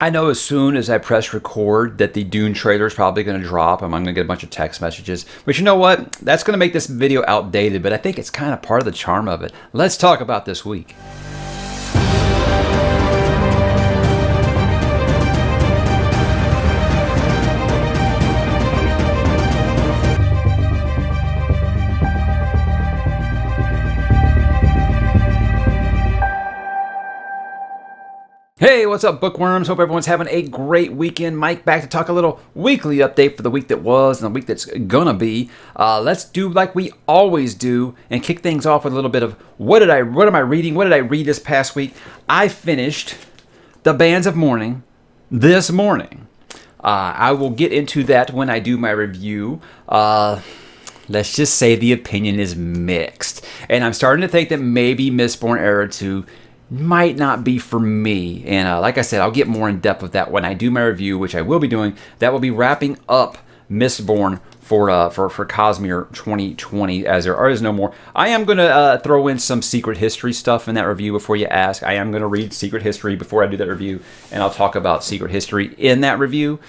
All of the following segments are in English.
I know as soon as I press record that the Dune trailer is probably going to drop. I'm going to get a bunch of text messages. But you know what? That's going to make this video outdated, but I think it's kind of part of the charm of it. Let's talk about this week. Hey, what's up, bookworms? Hope everyone's having a great weekend. Mike back to talk a little weekly update for the week that was and the week that's gonna be. Let's do like we always do and kick things off with a little bit of what am I reading? What did I read this past week? I finished The Bands of Mourning this morning. I will get into that when I do my review. Let's just say the opinion is mixed. And I'm starting to think that maybe Mistborn Era 2 might not be for me. And like I said, I'll get more in depth with that when I do my review, which I will be doing. That will be wrapping up Mistborn for Cosmere 2020, as there is no more. I am going to throw in some secret history stuff in that review before you ask. I am going to read secret history before I do that review, and I'll talk about secret history in that review.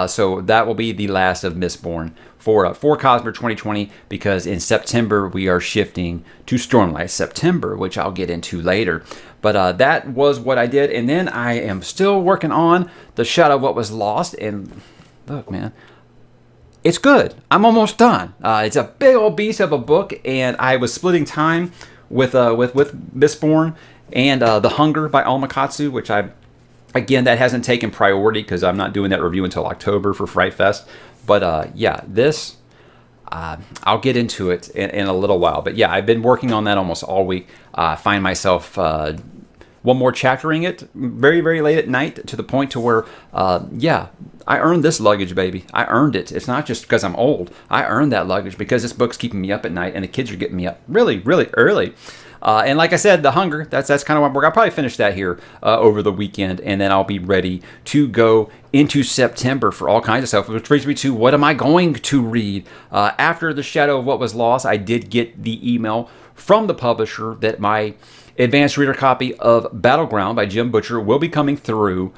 So that will be the last of Mistborn for Cosmere 2020, because in September we are shifting to Stormlight September, which I'll get into later. But that was what I did, and then I am still working on The Shadow of What Was Lost, and look, man, it's good. I'm almost done. It's a big old beast of a book, and I was splitting time with Mistborn and The Hunger by Almakatsu, which again, that hasn't taken priority because I'm not doing that review until October for Fright Fest. But yeah, this, I'll get into it in a little while. But yeah, I've been working on that almost all week. I find myself one more chaptering it very, very late at night, to the point to where, yeah, I earned this luggage, baby. I earned it. It's not just because I'm old. I earned that luggage because this book's keeping me up at night, and the kids are getting me up really, really early. And like I said, The Hunger, that's kind of what I'm working. I'll probably finish that here over the weekend, and then I'll be ready to go into September for all kinds of stuff, which brings me to what am I going to read? After The Shadow of What Was Lost, I did get the email from the publisher that my advanced reader copy of Battleground by Jim Butcher will be coming through.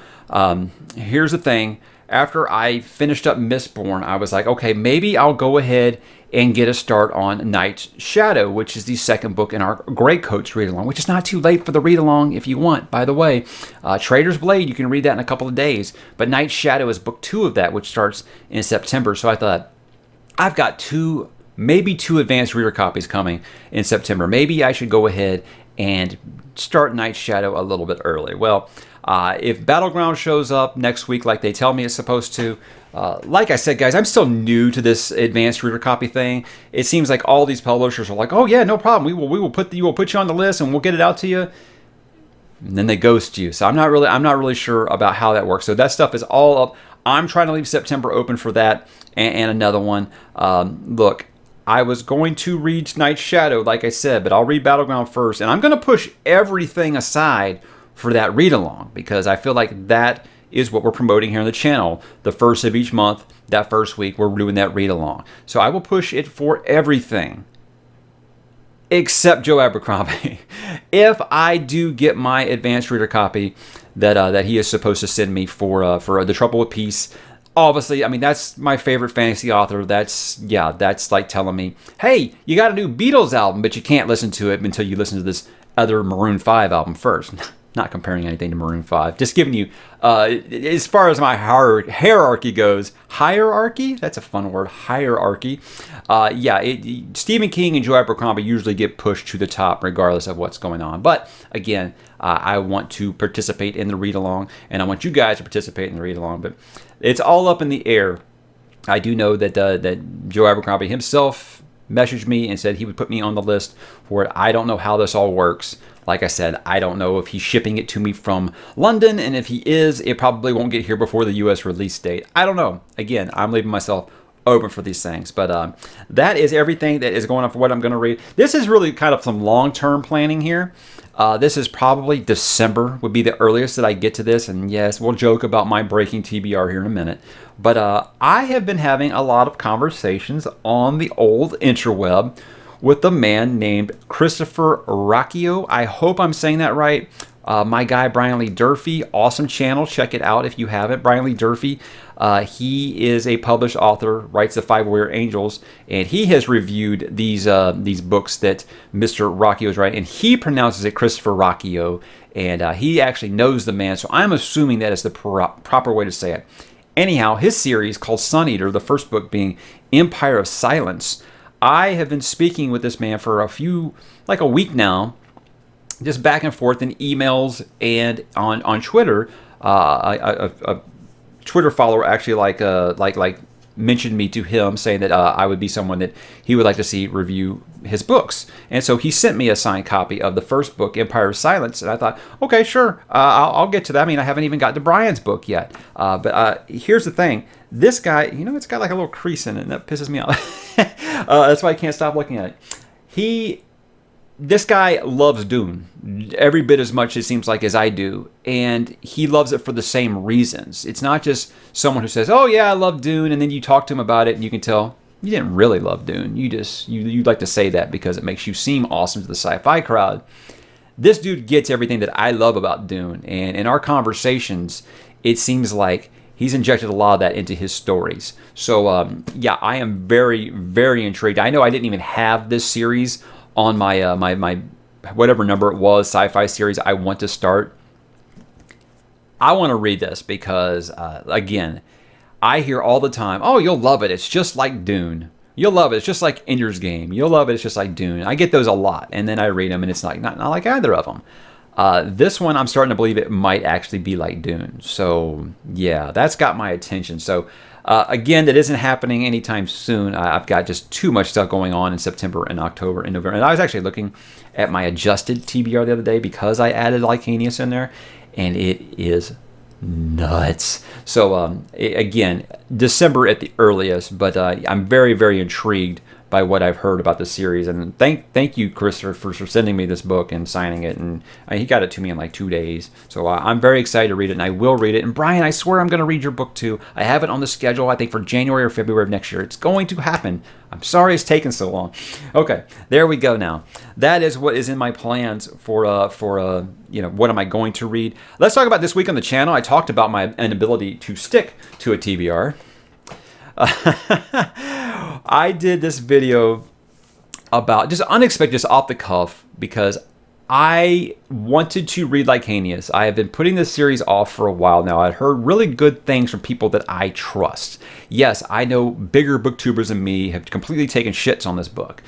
Here's the thing. After I finished up Mistborn, I was like, okay, maybe I'll go ahead and get a start on Night's Shadow, which is the second book in our Greatcoats read-along, which is not too late for the read-along if you want, by the way. Trader's Blade, you can read that in a couple of days, but Night's Shadow is book 2 of that, which starts in September. So I thought, I've got maybe two advanced reader copies coming in September. Maybe I should go ahead and start Night's Shadow a little bit early. Well, if Battleground shows up next week like they tell me it's supposed to, like I said, guys, I'm still new to this advanced reader copy thing. It seems like all these publishers are like, "Oh yeah, no problem. We will put you on the list and we'll get it out to you." And then they ghost you. So I'm not really sure about how that works. So that stuff is all up. I'm trying to leave September open for that and another one. Look, I was going to read Night's Shadow, like I said, but I'll read Battleground first, and I'm going to push everything aside for that read-along, because I feel like that is what we're promoting here on the channel. The first of each month, that first week, we're doing that read-along. So I will push it for everything except Joe Abercrombie. If I do get my advanced reader copy that he is supposed to send me for The Trouble with Peace, obviously, I mean, that's my favorite fantasy author. That's like telling me, hey, you got a new Beatles album, but you can't listen to it until you listen to this other Maroon 5 album first. Not comparing anything to Maroon 5. Just giving you, as far as my hierarchy goes, hierarchy? That's a fun word, hierarchy. Stephen King and Joe Abercrombie usually get pushed to the top regardless of what's going on. But again, I want to participate in the read-along, and I want you guys to participate in the read-along. But it's all up in the air. I do know that Joe Abercrombie himself messaged me and said he would put me on the list for it. I don't know how this all works. Like I said, I don't know if he's shipping it to me from London, and if he is, it probably won't get here before the U.S. release date. I don't know. Again, I'm leaving myself open for these things. But that is everything that is going on for what I'm going to read. This is really kind of some long-term planning here. This is probably December would be the earliest that I get to this. And yes, we'll joke about my breaking TBR here in a minute. But I have been having a lot of conversations on the old interweb with a man named Christopher Racchio. I hope I'm saying that right. My guy, Brian Lee Durfee, awesome channel. Check it out if you haven't. Brian Lee Durfee, he is a published author, writes The Five Warrior Angels, and he has reviewed these books that Mr. Rocchio is writing, and he pronounces it Christopher Rocchio, and he actually knows the man, so I'm assuming that is the proper way to say it. Anyhow, his series called Sun Eater, the first book being Empire of Silence. I have been speaking with this man for a week now, just back and forth in emails and on Twitter. A Twitter follower actually mentioned me to him, saying that I would be someone that he would like to see review his books. And so he sent me a signed copy of the first book, Empire of Silence, and I thought, okay, sure, I'll get to that. I mean, I haven't even got to Brian's book yet. But here's the thing. This guy, it's got like a little crease in it, and that pisses me off. That's why I can't stop looking at it. This guy loves Dune every bit as much, it seems like, as I do, and he loves it for the same reasons. It's not just someone who says, "Oh yeah, I love Dune," and then you talk to him about it, and you can tell you didn't really love Dune. You'd like to say that because it makes you seem awesome to the sci-fi crowd. This dude gets everything that I love about Dune, and in our conversations, it seems like he's injected a lot of that into his stories. So yeah, I am very, very intrigued. I know I didn't even have this series on my my whatever number it was, sci-fi series I want to start. I want to read this because, again, I hear all the time, "Oh, you'll love it. It's just like Dune. You'll love it. It's just like Ender's Game. You'll love it. It's just like Dune." I get those a lot, and then I read them, and it's not like either of them. This one, I'm starting to believe it might actually be like Dune. So, yeah, that's got my attention. So, again, that isn't happening anytime soon. I've got just too much stuff going on in September and October and November. And I was actually looking at my adjusted TBR the other day because I added Licanius in there, and it is nuts. So, again, December at the earliest, but I'm very, very intrigued by what I've heard about the series. And thank you, Christopher, for sending me this book and signing it. And he got it to me in like 2 days. So I'm very excited to read it, and I will read it. And Brian, I swear I'm going to read your book too. I have it on the schedule, I think, for January or February of next year. It's going to happen. I'm sorry it's taken so long. Okay, there we go now. That is what is in my plans for what am I going to read. Let's talk about this week on the channel. I talked about my inability to stick to a TBR. I did this video about just unexpected, just off the cuff, because I wanted to read Licanius. I have been putting this series off for a while now. I'd heard really good things from people that I trust. Yes, I know bigger booktubers than me have completely taken shits on this book.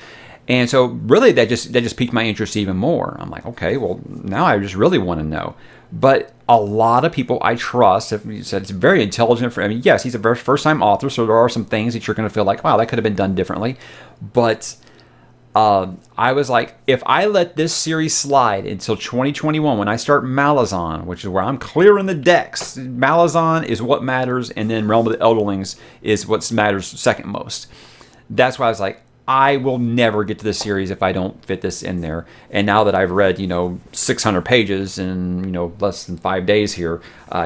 And so really that just piqued my interest even more. I'm like, okay, well, now I just really want to know. But a lot of people I trust have said it's very intelligent. I mean, yes, he's a first-time author, so there are some things that you're going to feel like, wow, that could have been done differently. But I was like, if I let this series slide until 2021, when I start Malazan, which is where I'm clearing the decks, Malazan is what matters, and then Realm of the Elderlings is what matters second most. That's why I was like, I will never get to this series if I don't fit this in there. And now that I've read, 600 pages in, less than 5 days here,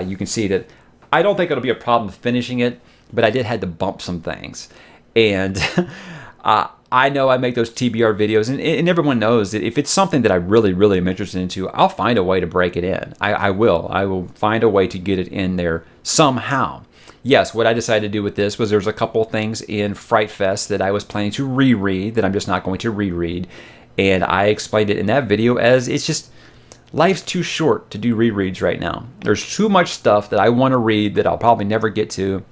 you can see that I don't think it'll be a problem finishing it, but I did had to bump some things. And I know I make those TBR videos, and everyone knows that if it's something that I really, really am interested into, I'll find a way to break it in. I will find a way to get it in there somehow. Yes, what I decided to do with this was there's a couple things in Fright Fest that I was planning to reread that I'm just not going to reread. And I explained it in that video as it's just, life's too short to do rereads right now. There's too much stuff that I want to read that I'll probably never get to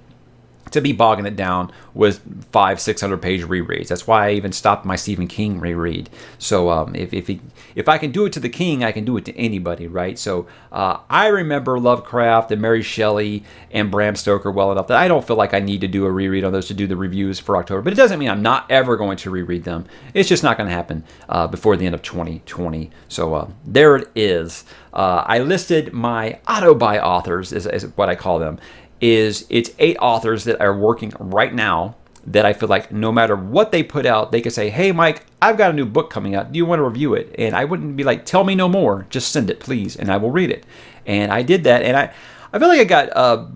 be bogging it down with 500-600 page rereads. That's why I even stopped my Stephen King reread. So if I can do it to the King, I can do it to anybody, right? So I remember Lovecraft and Mary Shelley and Bram Stoker well enough that I don't feel like I need to do a reread on those to do the reviews for October. But it doesn't mean I'm not ever going to reread them. It's just not going to happen before the end of 2020. So there it is. I listed my auto-buy authors, is what I call them. It's 8 authors that are working right now that I feel like no matter what they put out, they could say, hey, Mike, I've got a new book coming out. Do you want to review it? And I wouldn't be like, tell me no more. Just send it, please, and I will read it. And I did that, and I feel like I got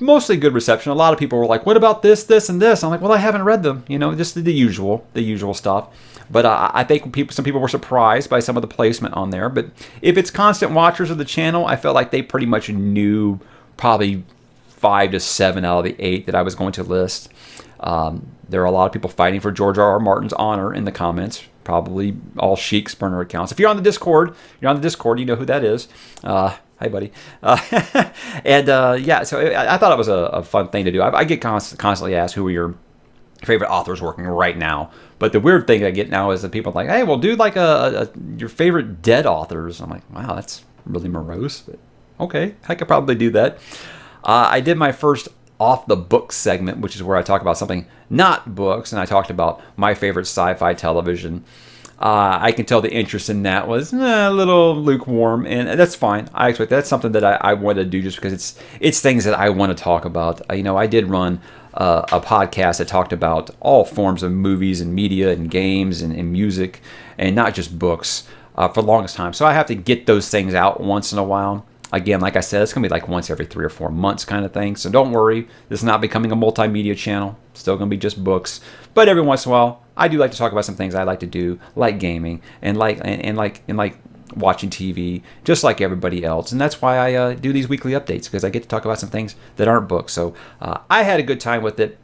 mostly good reception. A lot of people were like, what about this, this, and this? I'm like, well, I haven't read them. Just the usual stuff. But I think some people were surprised by some of the placement on there. But if it's constant watchers of the channel, I felt like they pretty much knew probably 5 to 7 out of the 8 that I was going to list. There are a lot of people fighting for George R. R. Martin's honor in the comments. Probably all Sheik's burner accounts. If you're on the Discord, you know who that is. Hi, buddy. So I thought it was a fun thing to do. I get constantly asked who are your favorite authors working right now. But the weird thing I get now is that people are like, hey, well, do like your favorite dead authors. I'm like, wow, that's really morose. But okay, I could probably do that. I did my first off the book segment, which is where I talk about something not books, and I talked about my favorite sci-fi television. I can tell the interest in that was a little lukewarm, and that's fine. I expect that's something that I want to do just because it's things that I want to talk about. I did run a podcast that talked about all forms of movies and media and games and music, and not just books for the longest time. So I have to get those things out once in a while. Again, like I said, it's going to be like once every 3 or 4 months kind of thing. So don't worry. This is not becoming a multimedia channel. It's still going to be just books. But every once in a while, I do like to talk about some things I like to do, like gaming and like watching TV, just like everybody else. And that's why I do these weekly updates, because I get to talk about some things that aren't books. So I had a good time with it.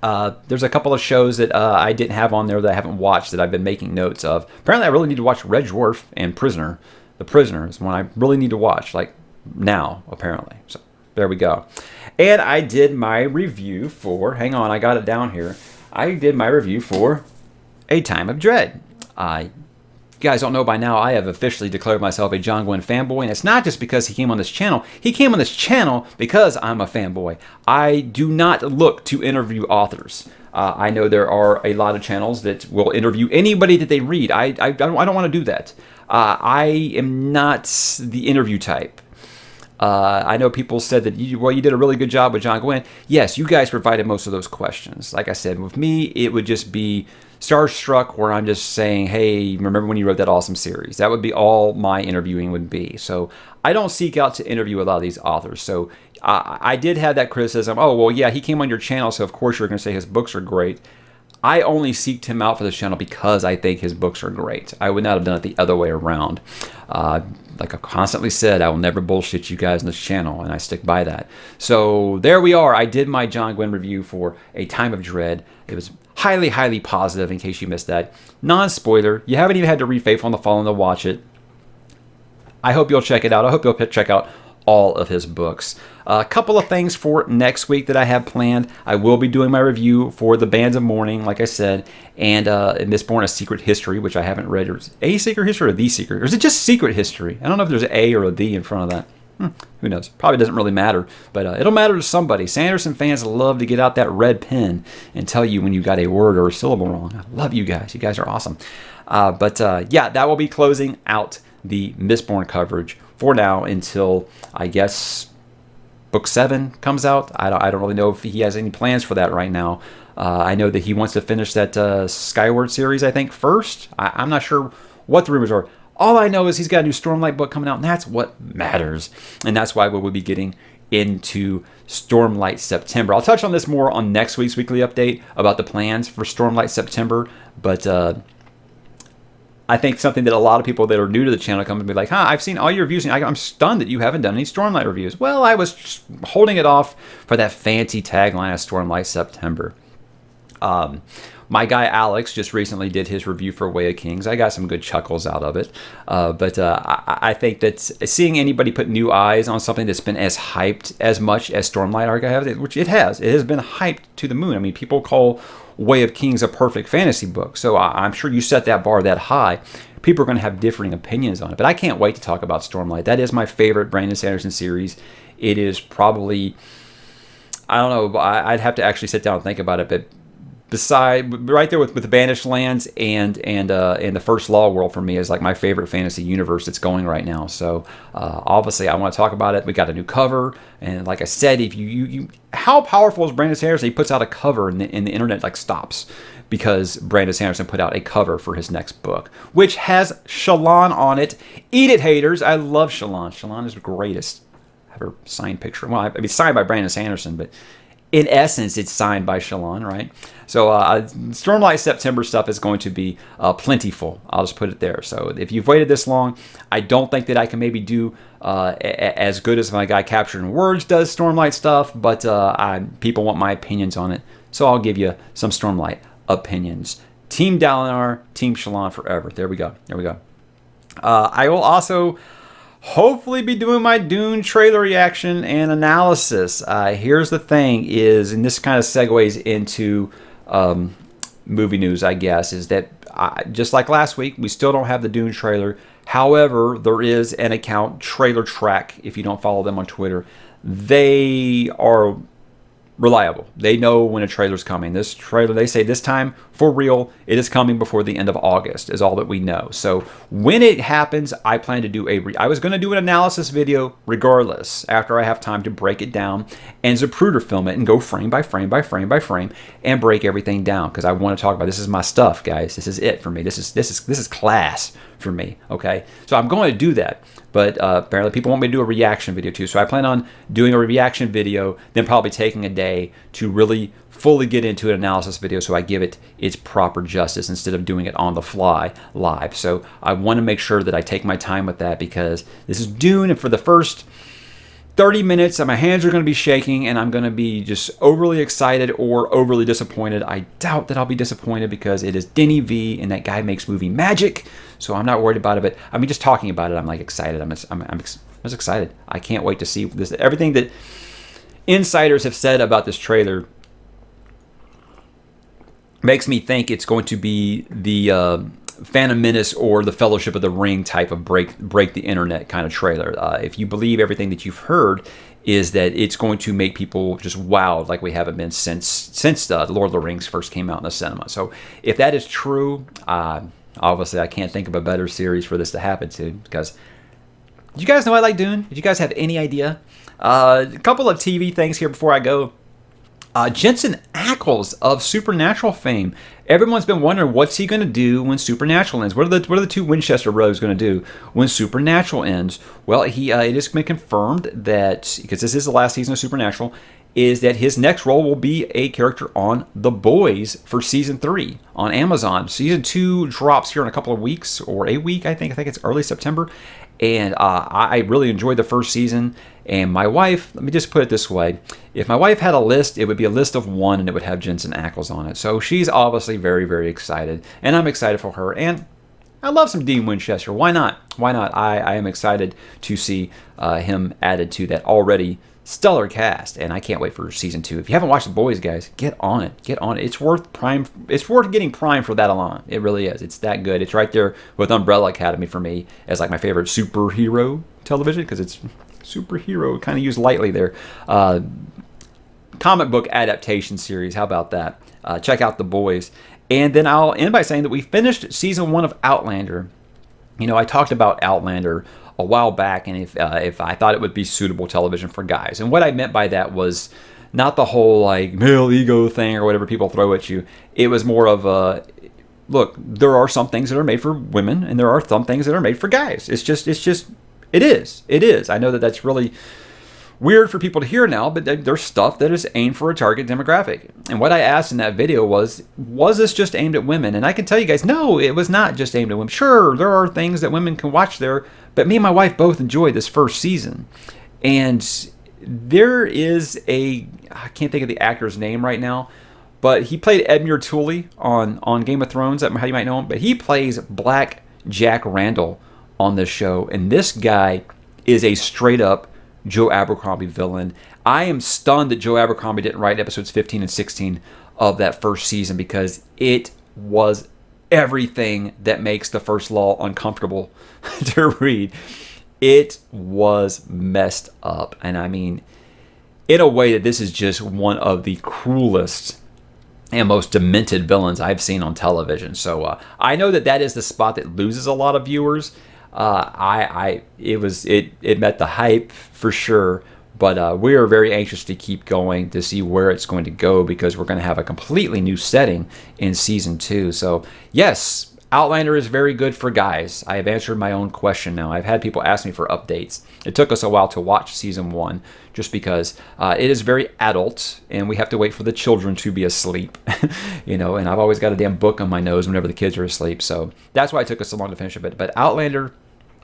There's a couple of shows that I didn't have on there that I haven't watched that I've been making notes of. Apparently, I really need to watch Red Dwarf and Prisoner. The Prisoner is one I really need to watch, like now, apparently. So there we go. And I did my review for, hang on, I got it down here. I did my review for A Time of Dread. You guys don't know by now, I have officially declared myself a John Gwynne fanboy, and it's not just because he came on this channel. He came on this channel because I'm a fanboy. I do not look to interview authors. I know there are a lot of channels that will interview anybody that they read. I don't want to do that. I am not the interview type. I know people said that you did a really good job with John Gwynne. Yes, you guys provided most of those questions. Like I said, with me, it would just be Starstruck, where I'm just saying, hey, remember when you wrote that awesome series? That would be all my interviewing would be. So I don't seek out to interview a lot of these authors. So I did have that criticism. Oh, well, yeah, he came on your channel, so of course you're going to say his books are great. I only seeked him out for this channel because I think his books are great. I would not have done it the other way around. Like I constantly said, I will never bullshit you guys on this channel, and I stick by that. So there we are. I did my John Gwynne review for A Time of Dread. It was highly, highly positive, in case you missed that. Non-spoiler. You haven't even had to read Faithful in the Fallen to watch it. I hope you'll check it out. I hope you'll check out all of his books. A couple of things for next week that I have planned. I will be doing my review for The Bands of Mourning, like I said, and Mistborn, A Secret History, which I haven't read. Or is it A Secret History or The Secret? Or is it just Secret History? I don't know if there's an A or a The in front of that. Who knows? Probably doesn't really matter, but it'll matter to somebody. Sanderson fans love to get out that red pen and tell you when you got a word or a syllable wrong. I love you guys. You guys are awesome. Yeah, that will be closing out the Mistborn coverage for now until, I guess, Book 7 comes out. I don't really know if he has any plans for that right now. I know that he wants to finish that Skyward series, I think, first. I'm not sure what the rumors are. All I know is he's got a new Stormlight book coming out, and that's what matters. And that's why we will be getting into Stormlight September. I'll touch on this more on next week's weekly update about the plans for Stormlight September, but I think something that a lot of people that are new to the channel come and be like, I've seen all your reviews, and I'm stunned that you haven't done any Stormlight reviews. Well, I was just holding it off for that fancy tagline of Stormlight September. My guy Alex just recently did his review for Way of Kings. I got some good chuckles out of it. But I think that seeing anybody put new eyes on something that's been as hyped as much as Stormlight Archive, which it has been hyped to the moon. I mean, people call Way of Kings a perfect fantasy book. So I'm sure you set that bar that high. People are going to have differing opinions on it. But I can't wait to talk about Stormlight. That is my favorite Brandon Sanderson series. It is probably, I don't know, I'd have to actually sit down and think about it, but right there with the Banished Lands and the First Law world for me is like my favorite fantasy universe that's going right now. So obviously I want to talk about it. We got a new cover, and like I said, if you how powerful is Brandon Sanderson? He puts out a cover and the internet like stops because Brandon Sanderson put out a cover for his next book, which has Shallan on it. Eat it, haters! I love Shallan. Shallan is the greatest. have her signed picture. Well, I mean, signed by Brandon Sanderson, but in essence, it's signed by Shalon, right? So Stormlight September stuff is going to be plentiful. I'll just put it there. So if you've waited this long, I don't think that I can maybe do as good as my guy Captured in Words does Stormlight stuff, but people want my opinions on it. So I'll give you some Stormlight opinions. Team Dalinar, Team Shalon forever. There we go. I will also hopefully be doing my Dune trailer reaction and analysis. Here's the thing is, and this kind of segues into movie news, I guess, is that just like last week, we still don't have the Dune trailer. However, there is an account, Trailer Track, if you don't follow them on Twitter. They are reliable. They know when a trailer's coming. This trailer, they say this time, for real, it is coming before the end of August, is all that we know. So when it happens, I plan to do I was going to do an analysis video regardless, after I have time to break it down and Zapruder film it and go frame by frame by frame by frame and break everything down, because I want to talk about this is my stuff, guys. This is it for me. This is class for me, okay? So I'm going to do that. But apparently people want me to do a reaction video too. So I plan on doing a reaction video, then probably taking a day to really fully get into an analysis video so I give it its proper justice instead of doing it on the fly live. So I want to make sure that I take my time with that, because this is Dune, and for the first 30 minutes, my hands are going to be shaking, and I'm going to be just overly excited or overly disappointed. I doubt that I'll be disappointed, because it is Denny V, and that guy makes movie magic, so I'm not worried about it. But I mean, just talking about it, I'm like excited. I'm just excited. I can't wait to see this. Everything that insiders have said about this trailer makes me think it's going to be the Phantom Menace or the Fellowship of the Ring type of break the internet kind of trailer. If you believe everything that you've heard, is that it's going to make people just wowed like we haven't been since the Lord of the Rings first came out in the cinema. So if that is true, obviously I can't think of a better series for this to happen to, because did you guys know I like Dune? Did you guys have any idea? A couple of TV things here before I go. Jensen Ackles of Supernatural fame. Everyone's been wondering, what's he going to do when Supernatural ends? What are the two Winchester rogues going to do when Supernatural ends? Well, it has been confirmed that, because this is the last season of Supernatural, is that his next role will be a character on The Boys for season 3 on Amazon. Season 2 drops here in a couple of weeks, or a week, I think it's early September. And I really enjoyed the first season. And my wife, let me just put it this way. If my wife had a list, it would be a list of 1, and it would have Jensen Ackles on it. So she's obviously very, very excited. And I'm excited for her. And I love some Dean Winchester. Why not? I am excited to see him added to that already stellar cast. And I can't wait for season 2. If you haven't watched The Boys, guys, get on it. It's worth getting prime for that alone. It really is. It's that good. It's right there with Umbrella Academy for me as like my favorite superhero television, because it's superhero kind of used lightly there. Comic book adaptation series. How about that? Check out The Boys. And then I'll end by saying that we finished season 1 of Outlander. You know, I talked about Outlander a while back, and if I thought it would be suitable television for guys. And what I meant by that was not the whole like male ego thing or whatever people throw at you. It was more of a, look, there are some things that are made for women, and there are some things that are made for guys. It is. I know that that's really weird for people to hear now, but there's stuff that is aimed for a target demographic. And what I asked in that video was this just aimed at women? And I can tell you guys, no, it was not just aimed at women. Sure, there are things that women can watch there, but me and my wife both enjoyed this first season. And there is I can't think of the actor's name right now, but he played Edmure Tully on Game of Thrones. That's how you might know him. But he plays Black Jack Randall on this show. And this guy is a straight up Joe Abercrombie villain. I am stunned that Joe Abercrombie didn't write episodes 15 and 16 of that first season, because it was everything that makes the first law uncomfortable to read. It was messed up. And I mean, in a way that this is just one of the cruelest and most demented villains I've seen on television. So I know that is the spot that loses a lot of viewers. It met the hype for sure, but we are very anxious to keep going to see where it's going to go, because we're going to have a completely new setting in season 2. So yes, Outlander is very good for guys. I have answered my own question now. I've had people ask me for updates. It took us a while to watch season 1 just because it is very adult and we have to wait for the children to be asleep. And I've always got a damn book on my nose whenever the kids are asleep. So that's why it took us so long to finish it. But Outlander,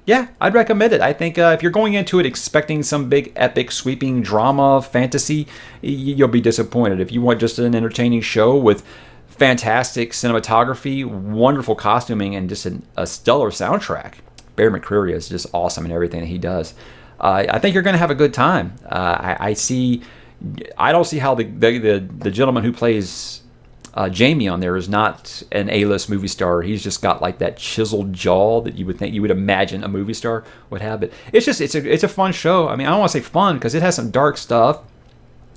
yeah, I'd recommend it. I think if you're going into it expecting some big, epic, sweeping drama, fantasy, you'll be disappointed. If you want just an entertaining show with fantastic cinematography, wonderful costuming, and just a stellar soundtrack, Barry McCreary is just awesome in everything that he does. I think you're going to have a good time. I don't see how the gentleman who plays Jamie on there is not an A-list movie star. He's just got like that chiseled jaw that you would imagine a movie star would have. But it's a fun show. I mean, I don't want to say fun because it has some dark stuff.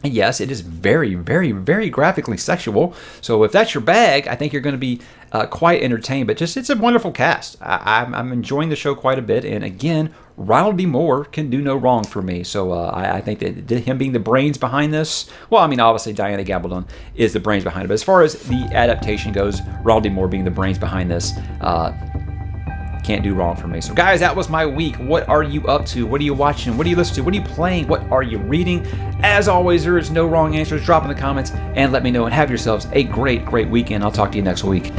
And yes, it is very, very, very graphically sexual. So if that's your bag, I think you're going to be quite entertained. But it's a wonderful cast. I'm enjoying the show quite a bit. And again, Ronald D. Moore can do no wrong for me. So I think that him being the brains behind this, well, I mean, obviously Diana Gabaldon is the brains behind it. But as far as the adaptation goes, Ronald D. Moore being the brains behind this, can't do wrong for me. So guys, that was my week. What are you up to? What are you watching? What are you listening to? What are you playing? What are you reading? As always, there is no wrong answers. Drop in the comments and let me know, and have yourselves a great, great weekend. I'll talk to you next week.